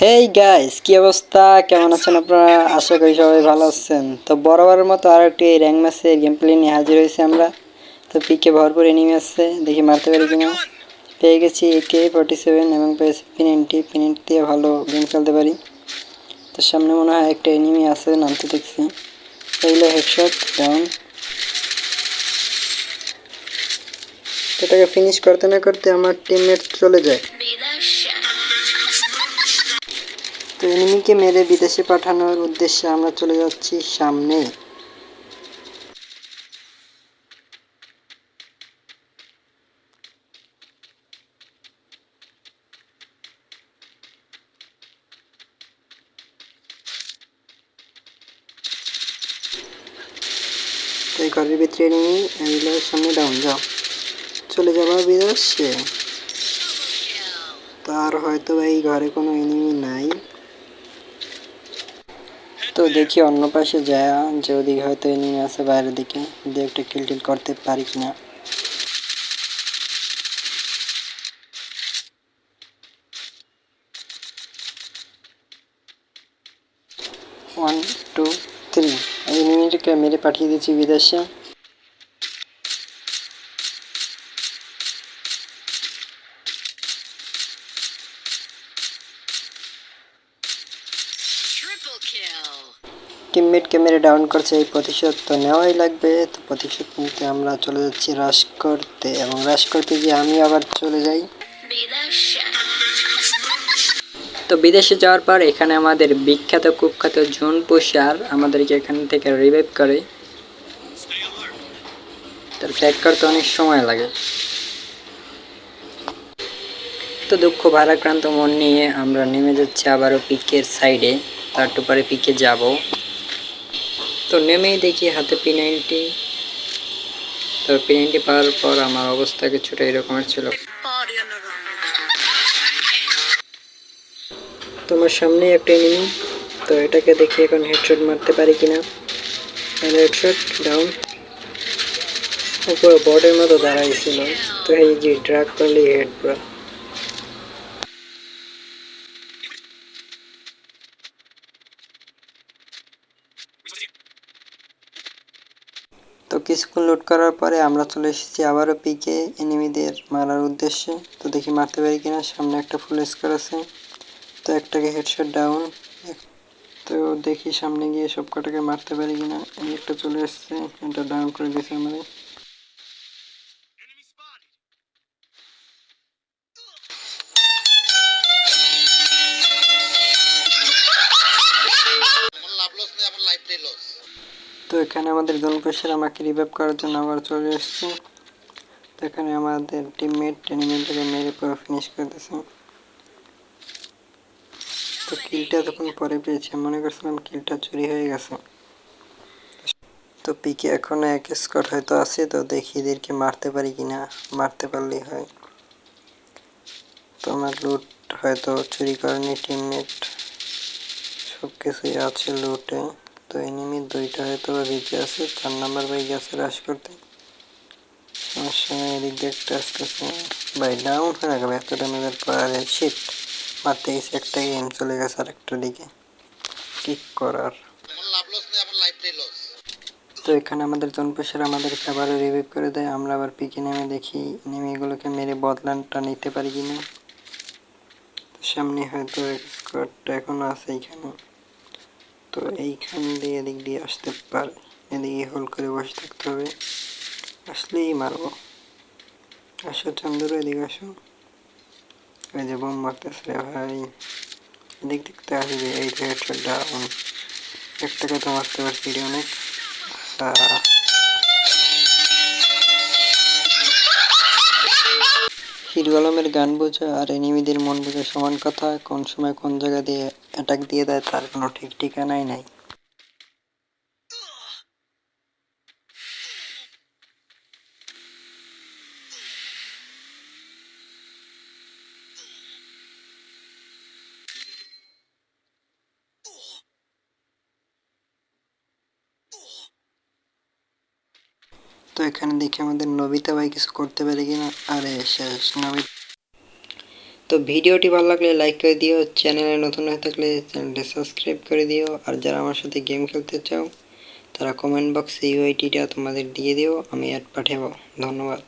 Hey guys, কি অবস্থা? কেমন আছেন আপনারা? আশা করি সবাই ভালো আছেন। তো বরাবরের মতো আর একটি র্যাঙ্ক ম্যাচে গেম প্লে নিয়ে হাজির হয়েছি আমরা। তো পিকে ভরপুর এনিমি আছে, দেখি মারতে পারি কিনা। পেয়ে গেছি AK-47 এবং পেয়েছি P90। P90 দিয়ে ভালো গেম খেলতে পারি। তো সামনে মনে হয় একটা এনিমি আছে, নামতে দেখছি। এইগুলো হেডশট ডাউন। এটাকে ফিনিশ করতে না করতে আমার টিমমেট চলে যায়। তো এনিমিকে মেরে বিদেশে পাঠানোর উদ্দেশ্যে আমরা চলে যাচ্ছি সামনে। তো এই ঘরের ভিতরে এনিমি, এগুলো সামনে ডাউন। যাও, চলে যাবা বিদেশে। তার হয়তো এই ঘরে কোনো এনিমি নাই। তো দেখি অন্য পাশে যায়, যে ওদিকে হয়তো এনিমি আছে বাইরের দিকে, দিয়ে একটা কিল টিল করতে পারি কিনা। 1 2 3 এনিমিটাকে মেরে পাঠিয়ে দিচ্ছি বিদেশে। টিমমেটকে মেরে ডাউন করছে, এই প্রতিশোধ তো নেওয়াই লাগবে। তো প্রতিশোধ নিতে আমরা চলে যাচ্ছি রাশ করতে, এবং রাশ করতে গিয়ে আমি আবার চলে যাই। তো বিদেশে যাওয়ার পর এখানে আমাদের বিখ্যাত কুখ্যাত জুন পুষার আমাদেরকে এখান থেকে রিভাইভ করে। তার ট্যাগ করতে অনেক সময় লাগে। তো দুঃখ ভারাক্রান্ত মন নিয়ে আমরা নেমে যাচ্ছি আবারও পিকের সাইডে। তার পরে পিকে যাব। তো নেমেই দেখি হাতে P90। তো P90 পাওয়ার পর আমার অবস্থা কিছুটা এরকমের ছিল। তোমার সামনে একটা এনিমি। তো এটাকে দেখি এখন হেডশট মারতে পারি কিনা। Headshot down. উপরে বর্ডের মতো দাঁড়াইছিল, তো এই যে ড্রাগ করলেই হেড পুরো। তো কিছুক্ষণ লুট করার পরে আমরা চলে এসেছি আবারও পিকে এনিমিদের মারার উদ্দেশ্যে। তো দেখি মারতে পারি কিনা। সামনে একটা ফুল স্কোর আছে, তো একটাকে হেডশট ডাউন। তো দেখি সামনে গিয়ে সব কটাকে মারতে পারি কিনা। এই একটা চলে এসছে, এটা ডাউন করে দিয়েছে আমাদের। তো এখানে আমাদের জনকোষের আমাকে রিভাইভ করার জন্য আবার চলে এসছে। তো এখানে আমাদের টিমমেট এনিমিটাকে মেরে পুরো ফিনিশ করে দিয়েছে। তো কিলটা তখন পরে পেয়েছি, মনে করছিলাম কিলটা চুরি হয়ে গেছে। তো পিকে এখনো এক স্কোয়াড হয়তো আছে, তো দেখি এদেরকে মারতে পারি কিনা। মারতে পারলেই হয়। তো আমার লুট হয়তো চুরি করেনি টিমমেট, সব কিছুই আছে লুটে। তো এনিমি দুইটা হয়তো বেঁচে আছে, 4 নাম্বার বাই গেছে রাশ করতে। সমস্যা নেই, এদিক দিয়ে একটা আসতেছে। ভাই ডাউন হয়ে গেল এত ড্যামেজের পর। আরে শিট, মারতে গেছে একটা গেম চলে গেছে আরেকটা দিকে। কি করার। তো এখানে আমাদের জনপেশার আমাদেরকে আবার রিভাইভ করে দেয়। আমরা আবার পিকে নেমে দেখি এনিমিগুলোকে মেরে বদলানটা নিতে পারি কিনা। সামনে হয়তো স্কোয়াডটা এখনো আছে এইখানে। তো এইখান দিয়ে এদিক দিয়ে আসতে পারে, এদিকে হোল করে বসে থাকতে হবে। আসলেই মারবো। আসো চান্দুর, এদিকে আসো। এই যে বোম মারতেছে রে ভাই, এদিক দেখতে আসবে। এই হেডশট ডাউন। একটাকে তো মারতে পারছি রে অনেক। হিরো আলমের গান বোঝা আর এনিমিদের মন বোঝা সমান কথা। কোন সময় কোন জায়গা দিয়ে অ্যাটাক দিয়ে দেয় তার কোনো ঠিক ঠিকানাই নাই। তো এখানে দেখি আমাদের নবিতা ভাই কিছু করতে পারে কিনা। আরে শেষ, নবিতা তো ভিডিওটি ভালো লাগলে লাইক করে দিও, চ্যানেলে নতুন হয়ে থাকলে চ্যানেলটি সাবস্ক্রাইব করে দিও। আর যারা আমার সাথে গেম খেলতে চাও তারা কমেন্ট বক্সে ইউআইডিটা তোমাদের দিয়ে দিও, আমি অ্যাড পাঠাবো। ধন্যবাদ।